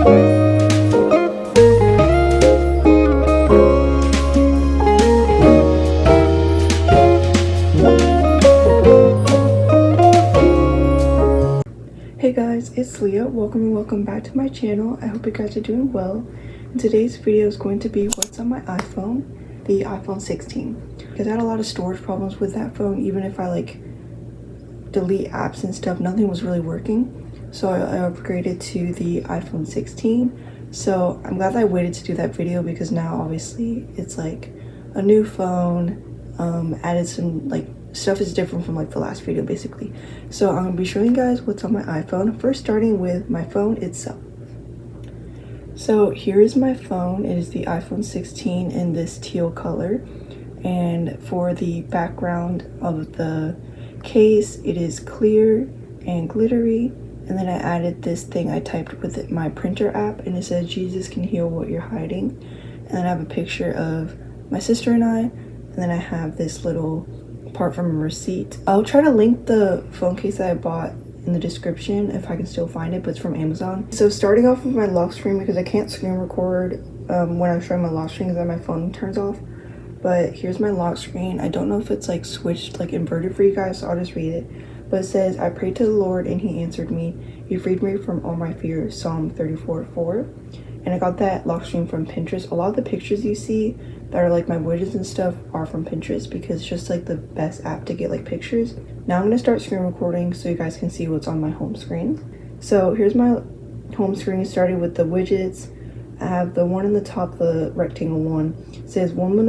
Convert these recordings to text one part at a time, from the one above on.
Hey guys, it's Leah. Welcome back to my channel. I hope you guys are doing well. And today's video is going to be what's on my iPhone, the iPhone 16. Because I had a lot of storage problems with that phone. Even if I delete apps and stuff, nothing was really working. So I upgraded to the iPhone 16. So I'm glad that I waited to do that video because now obviously it's like a new phone, added some stuff is different from the last video basically. So I'm gonna be showing you guys what's on my iPhone, first starting with my phone itself. So here is my phone. It is the iPhone 16 in this teal color, and for the background of the case it is clear and glittery, and then I added this thing I typed with it, my printer app, and it says Jesus can heal what you're hiding. And then I have a picture of my sister and and then I have this little part from a receipt. I'll try to link the phone case that I bought in the description if I can still find it, but it's from Amazon. So starting off with my lock screen, because I can't screen record when I'm showing my lock screen because then my phone turns off. But here's my lock screen. I don't know if it's switched inverted for you guys, so I'll just read it. But it says, I prayed to the Lord and he answered me. He freed me from all my fears, Psalm 34:4. And I got that lock screen from Pinterest. A lot of the pictures you see that are my widgets and stuff are from Pinterest because it's just the best app to get pictures. Now I'm gonna start screen recording so you guys can see what's on my home screen. So here's my home screen, starting with the widgets. I have the one in the top, the rectangle one. It says women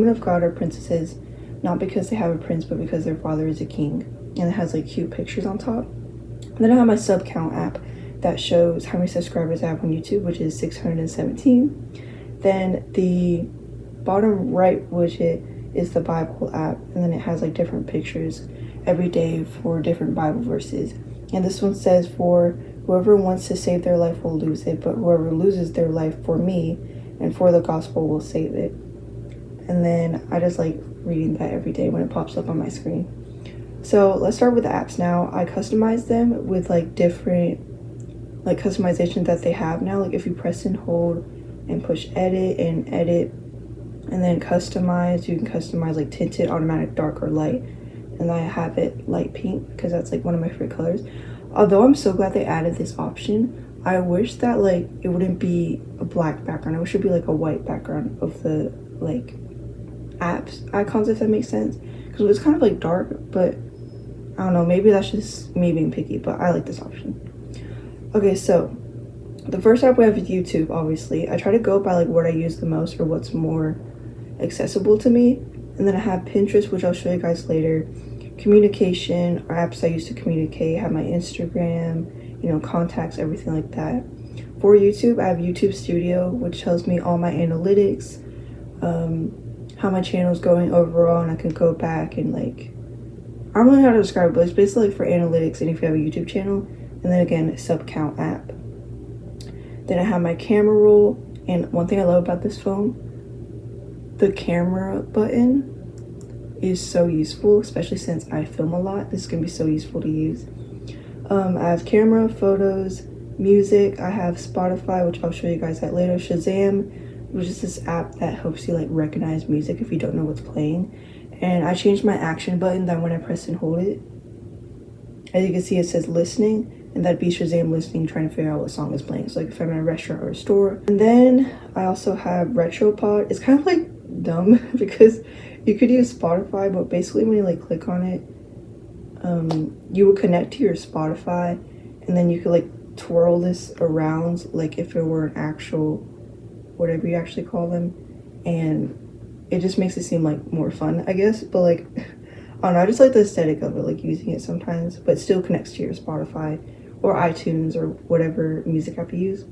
of God are princesses, not because they have a prince, but because their father is a king. And it has cute pictures on top. And then I have my sub count app that shows how many subscribers I have on YouTube, which is 617. Then the bottom right widget is the Bible app, and then it has different pictures every day for different Bible verses. And this one says, for whoever wants to save their life will lose it, but whoever loses their life for me and for the gospel will save it. And then I just like reading that every day when it pops up on my screen. So let's start with the apps now. I customize them with different customization that they have now. If you press and hold and push edit and then customize, you can customize tinted, automatic, dark, or light. And I have it light pink because that's one of my favorite colors. Although I'm so glad they added this option, I wish that it wouldn't be a black background. I wish it would be a white background of the apps icons, if that makes sense. Because it's kind of dark, but I don't know, maybe that's just me being picky, but I like this option. Okay, so the first app we have is YouTube, obviously. I try to go by what I use the most or what's more accessible to me. And then I have Pinterest, which I'll show you guys later. Communication, or apps I use to communicate. I have my Instagram, contacts, everything like that. For YouTube, I have YouTube Studio, which tells me all my analytics, how my channel is going overall, and I can go back and I don't really know how to describe it, but it's basically for analytics and if you have a YouTube channel. And then again, a sub count app. Then I have my camera roll, and one thing I love about this phone, the camera button is so useful, especially since I film a lot. This is gonna be so useful to use. I have camera, photos, music. I have Spotify, which I'll show you guys that later. Shazam, which is this app that helps you recognize music if you don't know what's playing. And I changed my action button that when I press and hold it, as you can see, it says listening, and that'd be Shazam listening, trying to figure out what song is playing. So if I'm in a restaurant or a store. And then I also have Retropod. It's kind of dumb because you could use Spotify, but basically when you click on it, you would connect to your Spotify, and then you could twirl this around if it were an actual, whatever you actually call them, and it just makes it seem more fun, I guess. But I don't know, I just like the aesthetic of it, using it sometimes, but it still connects to your Spotify or iTunes or whatever music app you use.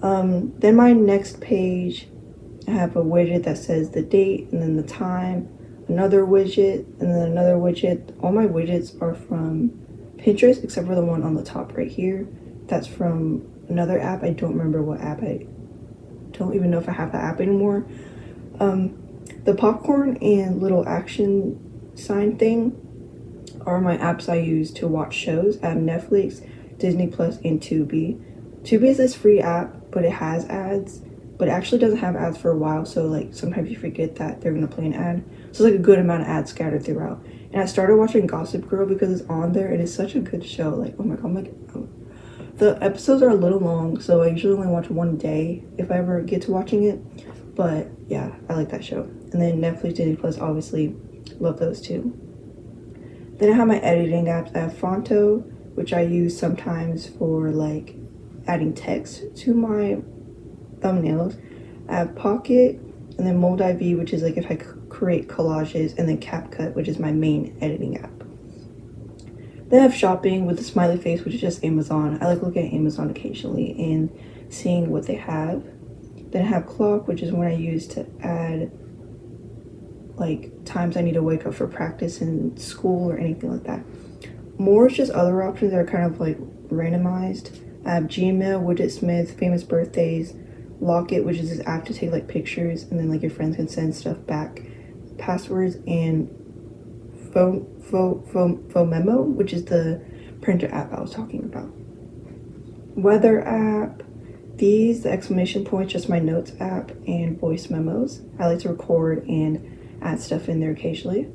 Then my next page, I have a widget that says the date and then the time, another widget, and then another widget. All my widgets are from Pinterest except for the one on the top right here. That's from another app. I don't remember what app. I don't even know if I have that app anymore. The popcorn and little action sign thing are my apps I use to watch shows. I have Netflix, Disney Plus, and Tubi. Tubi is this free app, but it has ads, but it actually doesn't have ads for a while, so like sometimes you forget that they're gonna play an ad. So it's like a good amount of ads scattered throughout. And I started watching Gossip Girl because it's on there and it's such a good show. Like, oh my god, the episodes are a little long, so I usually only watch one a day if I ever get to watching it. But yeah, I like that show. And then Netflix, Disney Plus, obviously, love those two. Then I have my editing apps. I have Fonto, which I use sometimes for like adding text to my thumbnails. I have Pocket, and then Mold.ib, which is like if I create collages, and then CapCut, which is my main editing app. Then I have Shopping with the smiley face, which is just Amazon. I like looking at Amazon occasionally and seeing what they have. Then I have Clock, which is when I use to add like times I need to wake up for practice in school or anything like that. More is just other options that are kind of like randomized. I have Gmail, Widgetsmith, Famous Birthdays, Locket, which is this app to take like pictures and then like your friends can send stuff back, passwords, and Memo, which is the printer app I was talking about. Weather app. These, the exclamation points, just my notes app, and voice memos. I like to record and add stuff in there occasionally.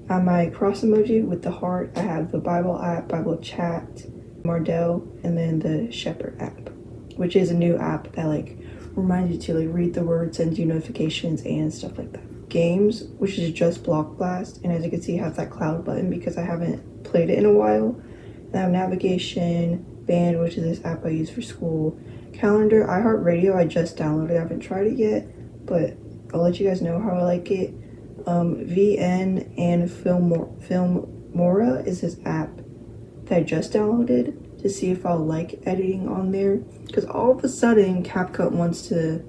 My cross emoji with the heart. I have the Bible app, Bible chat, Mardell, and then the Shepherd app, which is a new app that like reminds you to like read the words, send you notifications and stuff like that. Games, which is just Block Blast, and as you can see, it has that cloud button because I haven't played it in a while. And I have navigation, Band, which is this app I use for school. Calendar, iHeartRadio, I just downloaded. I haven't tried it yet, but I'll let you guys know how I like it. VN and Filmora is this app that I just downloaded to see if I'll like editing on there. Because all of a sudden, CapCut wants to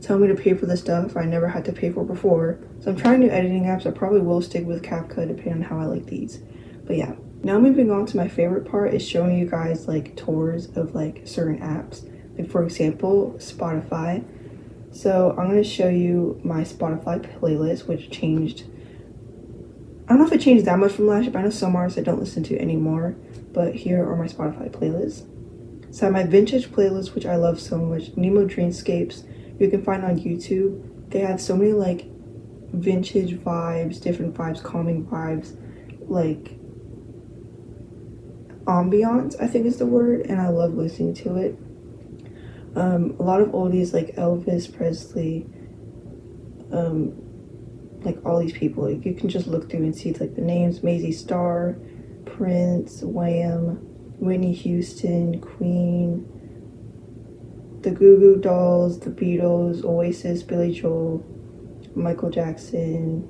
tell me to pay for the stuff I never had to pay for before. So I'm trying new editing apps. I probably will stick with CapCut depending on how I like these. But yeah. Now moving on to my favorite part is showing you guys like tours of like certain apps. Like for example, Spotify. So I'm going to show you my Spotify playlist, which changed. I don't know if it changed that much from last year, but I know some artists I don't listen to anymore. But here are my Spotify playlists. So I have my vintage playlist, which I love so much. Nemo Dreamscapes, you can find on YouTube. They have so many like vintage vibes, different vibes, calming vibes, like ambiance, I think is the word, and I love listening to it. A lot of oldies like Elvis Presley, like all these people. Like you can just look through and see like the names: Maisie Starr, Prince, Wham, Whitney Houston, Queen, the Goo Goo Dolls, the Beatles, Oasis, Billy Joel, Michael Jackson,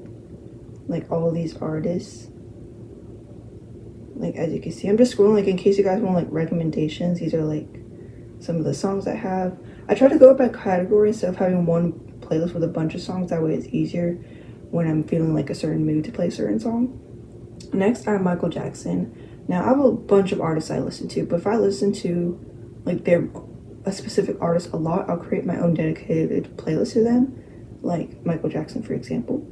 like all these artists. Like as you can see, I'm just scrolling like in case you guys want like recommendations. These are like some of the songs I have. I try to go by category instead of having one playlist with a bunch of songs. That way it's easier when I'm feeling like a certain mood to play a certain song. Next I have Michael Jackson. Now I have a bunch of artists I listen to, but if I listen to like a specific artist a lot, I'll create my own dedicated playlist to them, like Michael Jackson for example.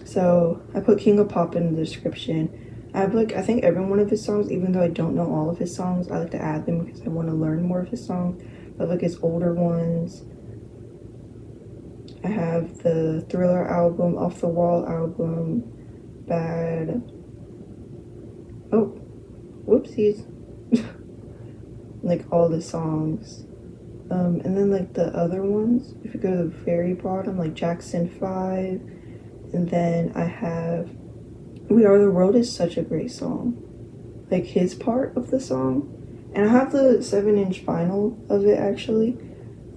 So I put King of Pop in the description. I have like I think every one of his songs, even though I don't know all of his songs, I like to add them because I want to learn more of his songs. I have like his older ones. I have the Thriller album, Off the Wall album, Bad. Oh, whoopsies. Like all the songs. And then like the other ones, if you go to the very bottom, like Jackson 5, and then I have We Are the World is such a great song. Like his part of the song. And I have the 7-inch vinyl of it actually.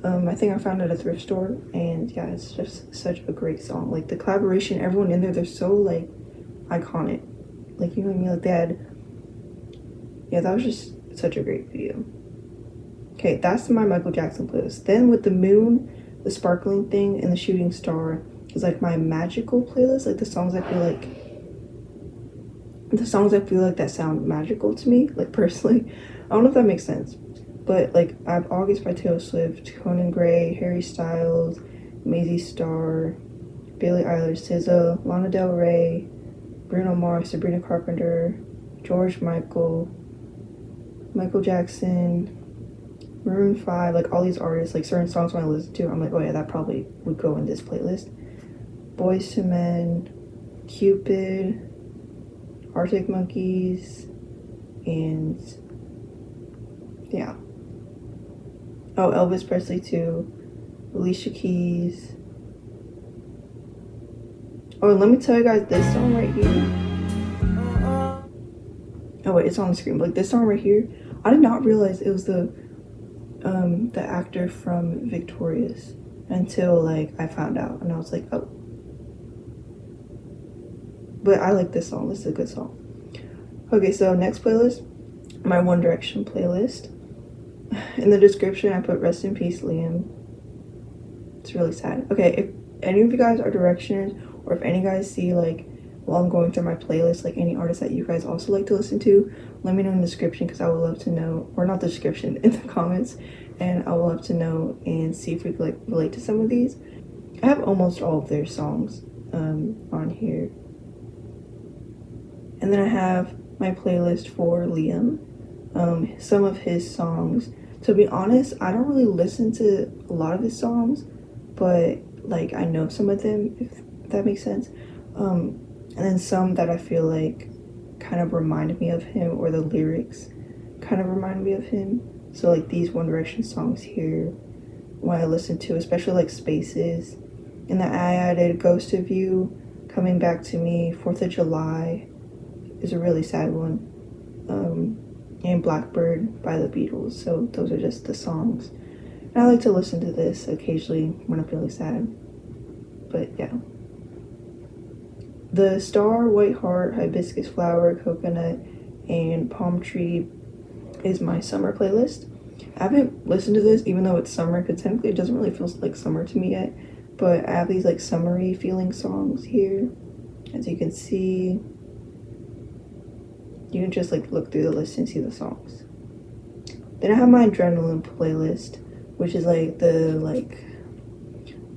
I think I found it at a thrift store, and yeah, it's just such a great song. Like the collaboration, everyone in there, they're so like iconic. Like you know what I mean? Like they had, yeah, that was just such a great video. Okay, that's my Michael Jackson playlist. Then with the moon, the sparkling thing, and the shooting star is like my magical playlist. Like the songs I feel like that sound magical to me, like personally. I don't know if that makes sense, but like I have August by Taylor Swift, Conan Gray, Harry Styles, Maisie Starr, Billie Eilish, SZA, Lana Del Rey, Bruno Mars, Sabrina Carpenter, George Michael, Michael Jackson, Maroon 5, like all these artists, like certain songs when I listen to, I'm like, oh yeah, that probably would go in this playlist. Boys to Men, Cupid, Arctic Monkeys, and yeah. Oh, Elvis Presley too, Alicia Keys. Oh, and let me tell you guys this song right here. Oh wait, it's on the screen. Like this song right here, I did not realize it was the actor from Victorious until like I found out, and I was like, oh. But I like this song. This is a good song. Okay, so next playlist, my One Direction playlist. In the description, I put rest in peace, Liam. It's really sad. Okay, if any of you guys are Directioners, or if any guys see like while I'm going through my playlist, like any artists that you guys also like to listen to, let me know in the description because I would love to know, or not the description, in the comments, and I would love to know and see if we could like relate to some of these. I have almost all of their songs on here. And then I have my playlist for Liam, some of his songs. To be honest, I don't really listen to a lot of his songs, but like I know some of them, if that makes sense. And then some that I feel like kind of remind me of him, or the lyrics kind of remind me of him. So like these One Direction songs here, when I listen to, especially like Spaces, and then I added Ghost of You, Coming Back to Me, 4th of July is a really sad one, and Blackbird by the Beatles. So those are just the songs. And I like to listen to this occasionally when I'm feeling sad. But yeah. The Star, White Heart, Hibiscus Flower, Coconut, and Palm Tree is my summer playlist. I haven't listened to this even though it's summer, because technically it doesn't really feel like summer to me yet. But I have these like summery feeling songs here. As you can see, you can just like look through the list and see the songs. Then I have my Adrenaline playlist, which is like the like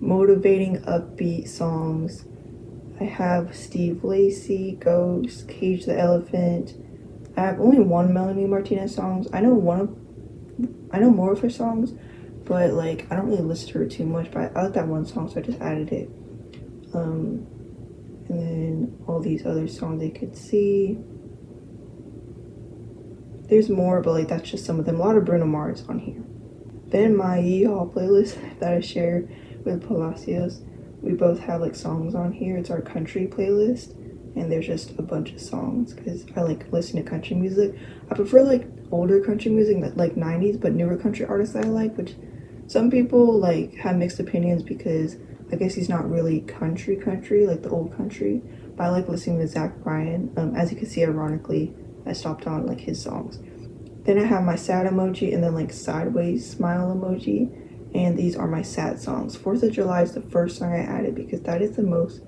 motivating upbeat songs. I have Steve Lacy, Ghost, Cage the Elephant. I have only one Melanie Martinez songs. I know more of her songs, but like I don't really listen to her too much. But I like that one song, so I just added it. And then all these other songs they could see. There's more, but like that's just some of them. A lot of Bruno Mars on here. Then my Yeehaw playlist that I share with Palacios. We both have like songs on here. It's our country playlist, and there's just a bunch of songs because I like listening to country music. I prefer like older country music, like 90s, but newer country artists that I like, which some people like have mixed opinions because I guess he's not really country like the old country. But I like listening to Zach Bryan. As you can see, ironically, I stopped on like his songs. Then I have my sad emoji and then like sideways smile emoji. And these are my sad songs. 4th of July is the first song I added because that is the most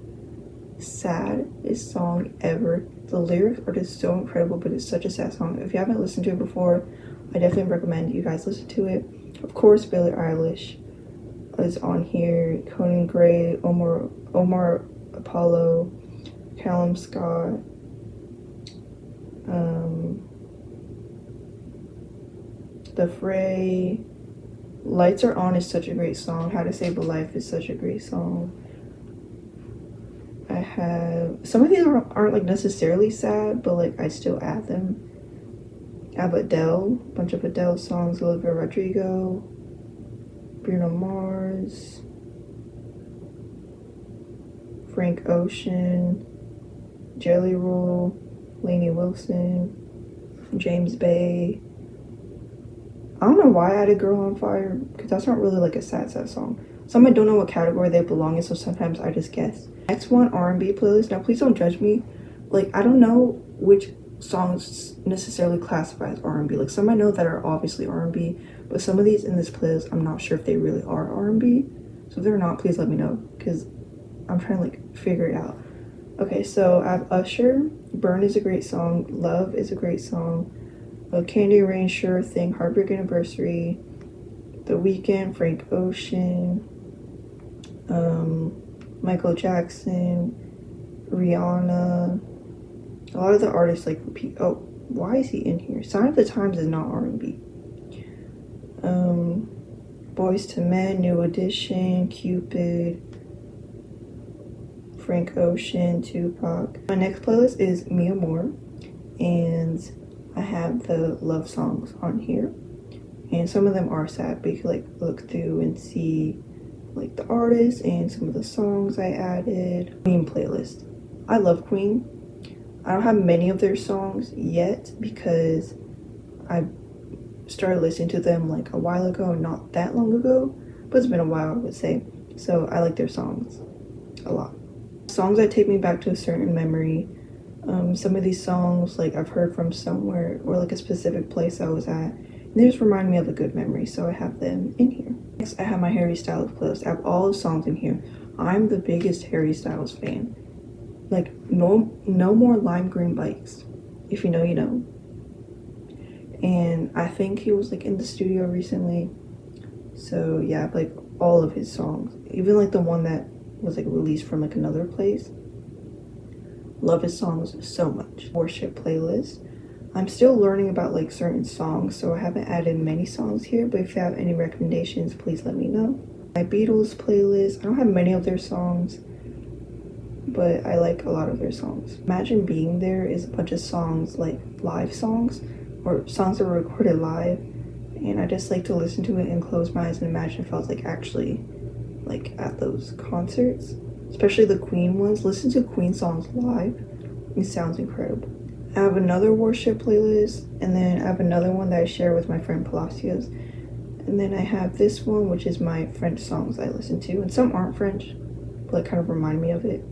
saddest song ever. The lyrics are just so incredible, but it's such a sad song. If you haven't listened to it before, I definitely recommend you guys listen to it. Of course, Billie Eilish is on here. Conan Gray, Omar Apollo, Callum Scott, The Fray. Lights Are On is such a great song. How to Save a Life is such a great song. I have some of these aren't like necessarily sad, but like I still add them. I have Adele, a bunch of Adele songs, Olivia Rodrigo, Bruno Mars, Frank Ocean, Jelly Roll, Lainey Wilson, James Bay. I don't know why I added Girl on Fire, because that's not really like a sad song. Some I don't know what category they belong in, so sometimes I just guess. Next one, R&B playlist. Now please don't judge me. Like I don't know which songs necessarily classify as R&B. Like some I know that are obviously R&B, but some of these in this playlist I'm not sure if they really are R&B. So if they're not, please let me know, because I'm trying to like figure it out. Okay, so I have Usher. Burn is a great song. Love is a great song. Candy Rain, Sure Thing, Heartbreak Anniversary, The Weeknd, Frank Ocean, Michael Jackson, Rihanna. A lot of the artists like repeat. Oh, why is he in here? Sign of the Times is not R&B. Boys to Men, New Edition, Cupid, Frank Ocean, Tupac. My next playlist is Me More, and I have the love songs on here. And some of them are sad, but you can like look through and see like the artists and some of the songs I added. Queen playlist. I love Queen. I don't have many of their songs yet because I started listening to them like a while ago, not that long ago, but it's been a while, I would say. So I like their songs a lot. Songs that take me back to a certain memory. Some of these songs like I've heard from somewhere or like a specific place I was at. And they just remind me of a good memory, so I have them in here. Next, I have my Harry Styles playlist. I have all the songs in here. I'm the biggest Harry Styles fan. Like, no more lime green bikes. If you know, you know. And I think he was like in the studio recently. So yeah, like all of his songs. Even like the one that was like released from like another place. Love his songs so much. Worship playlist. I'm still learning about like certain songs, so I haven't added many songs here, but if you have any recommendations, please let me know. My Beatles playlist. I don't have many of their songs, but I like a lot of their songs. Imagine Being There is a bunch of songs, like live songs, or songs that were recorded live, and I just like to listen to it and close my eyes and imagine if I was like actually like at those concerts, especially the Queen ones. Listen to Queen songs live. It sounds incredible. I have another worship playlist, and then I have another one that I share with my friend Palacios. And then I have this one, which is my French songs I listen to, and some aren't French, but like kind of remind me of it.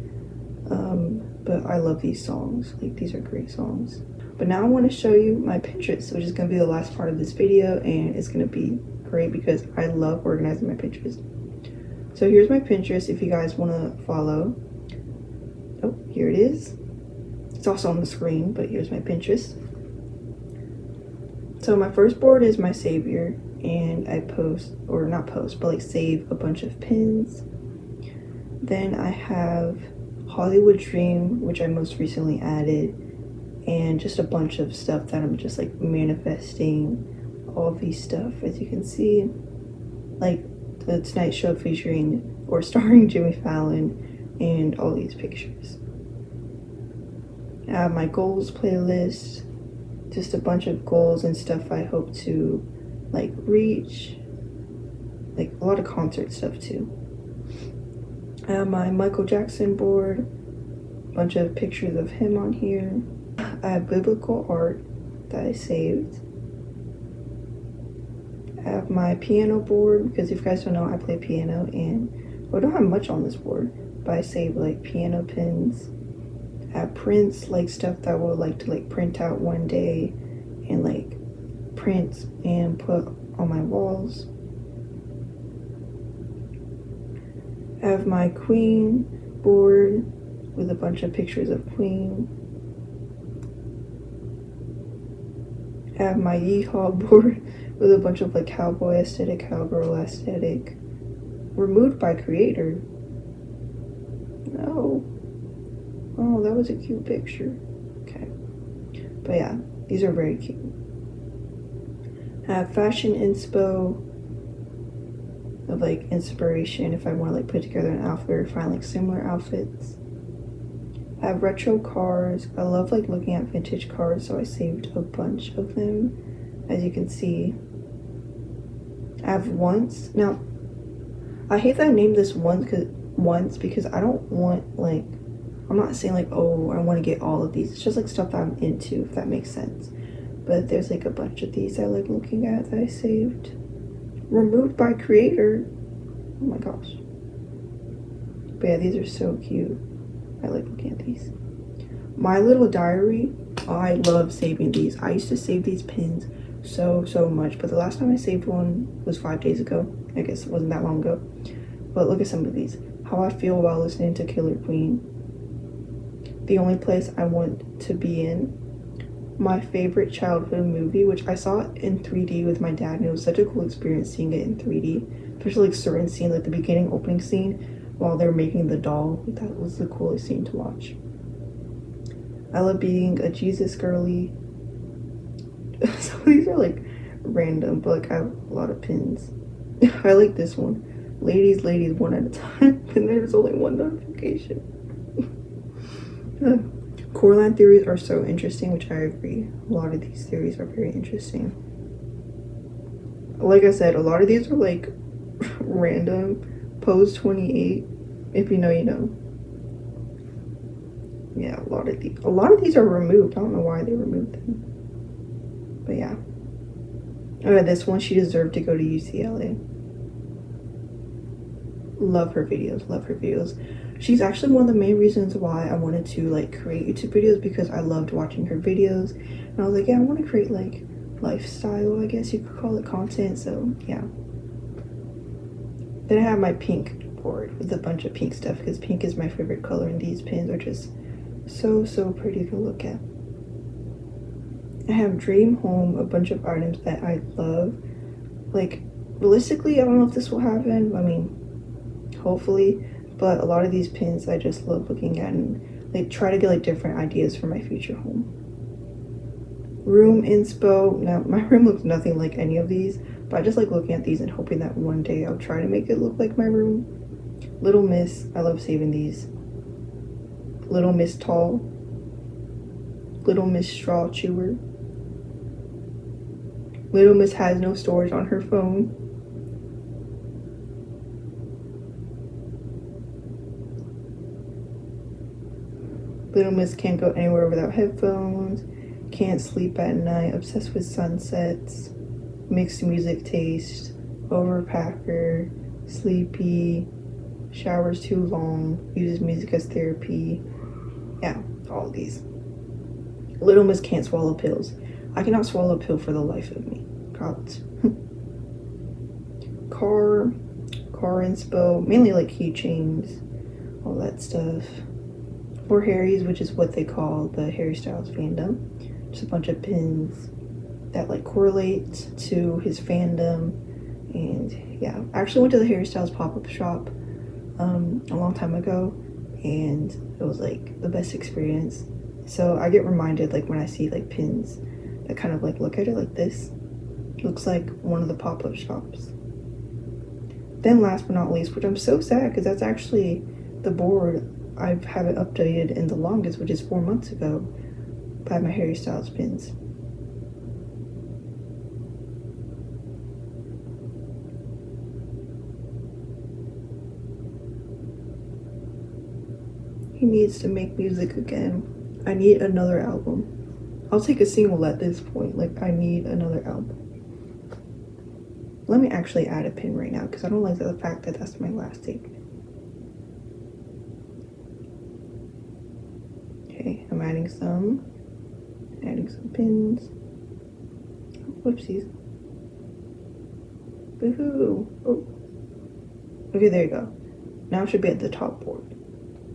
But I love these songs. Like, these are great songs. But now I want to show you my Pinterest, which is going to be the last part of this video, and it's going to be great because I love organizing my Pinterest. So here's my Pinterest if you guys want to follow. Oh, here it is. It's also on the screen, but here's my Pinterest. So my first board is my savior, and I post, or not post, but like save a bunch of pins. Then I have Hollywood Dream, which I most recently added, and just a bunch of stuff that I'm just like manifesting. All these stuff, as you can see, like the Tonight Show featuring or starring Jimmy Fallon, and all these pictures. I have my goals playlist, just a bunch of goals and stuff I hope to like reach, like a lot of concert stuff too. I have my Michael Jackson board, a bunch of pictures of him on here. I have biblical art that I saved. I have my piano board, because if you guys don't know, I play piano, and I don't have much on this board, but I saved like piano pins. I have prints, like stuff that I would like to like print out one day and like print and put on my walls. I have my Queen board with a bunch of pictures of Queen. I have my Yeehaw board with a bunch of like cowboy aesthetic, cowgirl aesthetic. Removed by creator. No. Oh, that was a cute picture. Okay. But yeah, these are very cute. I have fashion inspo of like inspiration if I want to like put together an outfit or find like similar outfits. I have retro cars. I love like looking at vintage cars, so I saved a bunch of them, as you can see. I have once. Now, I hate that I named this once because I don't want like, I'm not saying like, oh, I want to get all of these. It's just like stuff that I'm into, if that makes sense. But there's like a bunch of these I like looking at that I saved. Removed by creator. Oh my gosh. But yeah, these are so cute. I like looking at these. My Little Diary. I love saving these. I used to save these pins so much, but the last time I saved one was 5 days ago. I guess it wasn't that long ago. But look at some of these. How I feel while listening to Killer Queen. The Only Place I Want to Be In. My favorite childhood movie, which I saw it in 3D with my dad, and it was such a cool experience seeing it in 3D. Especially like certain scenes, like the beginning opening scene while they're making the doll. That was the coolest scene to watch. I love being a Jesus girly. Some of these are like random, but like I have a lot of pins. I like this one. Ladies, ladies, one at a time. And there's only one notification. Core line theories are so interesting, which I agree. A lot of these theories are very interesting. Like I said, a lot of these are like random. Pose 28. If you know, you know. Yeah, a lot of these are removed. I don't know why they removed them. But yeah. Oh, this one, she deserved to go to UCLA. Love her videos, love her videos. She's actually one of the main reasons why I wanted to like create YouTube videos, because I loved watching her videos. And I was like, yeah, I want to create like lifestyle, I guess you could call it, content. So yeah. Then I have my pink board with a bunch of pink stuff, because pink is my favorite color, and these pins are just so pretty to look at. I have dream home, a bunch of items that I love. Like realistically, I don't know if this will happen. I mean, hopefully, but a lot of these pins I just love looking at, and like try to get like different ideas for my future home. Room inspo. Now my room looks nothing like any of these, but I just like looking at these and hoping that one day I'll try to make it look like my room. Little Miss, I love saving these. Little Miss Tall. Little Miss Straw Chewer. Little Miss has no storage on her phone. Little Miss can't go anywhere without headphones. Can't sleep at night. Obsessed with sunsets. Mixed music taste. Overpacker. Sleepy. Showers too long. Uses music as therapy. Yeah, all of these. Little Miss can't swallow pills. I cannot swallow a pill for the life of me. God. Car inspo. Mainly like keychains. All that stuff. For Harry's, which is what they call the Harry Styles fandom. Just a bunch of pins that like correlate to his fandom. And yeah, I actually went to the Harry Styles pop-up shop a long time ago, and it was like the best experience. So I get reminded like when I see like pins that kind of like look at it like this. Looks like one of the pop-up shops. Then last but not least, which I'm so sad because that's actually the board I haven't updated in the longest, which is 4 months ago, by my Harry Styles pins. He needs to make music again. I need another album. I'll take a single at this point. Like, I need another album. Let me actually add a pin right now, because I don't like the fact that that's my last statement. Okay, I'm adding some pins. Whoopsies. Boo-hoo. Oh. Okay, there you go. Now it should be at the top board.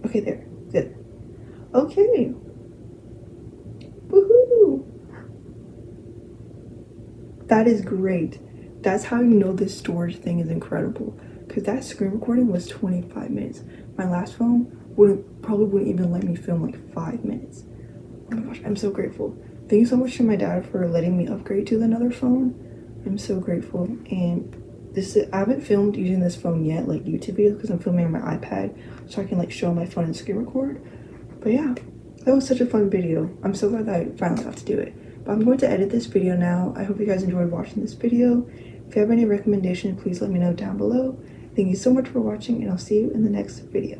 Okay, there. Good. Okay. Woohoo! That is great. That's how you know this storage thing is incredible. Because that screen recording was 25 minutes. My last phone probably wouldn't even let me film like 5 minutes. Oh my gosh, I'm so grateful. Thank you so much to my dad for letting me upgrade to another phone. I'm so grateful. And I haven't filmed using this phone yet, like YouTube videos, because I'm filming on my iPad, so I can like show my phone and screen record. But yeah, that was such a fun video. I'm so glad that I finally got to do it. But I'm going to edit this video now. I hope you guys enjoyed watching this video. If you have any recommendations, please let me know down below. Thank you so much for watching, and I'll see you in the next video.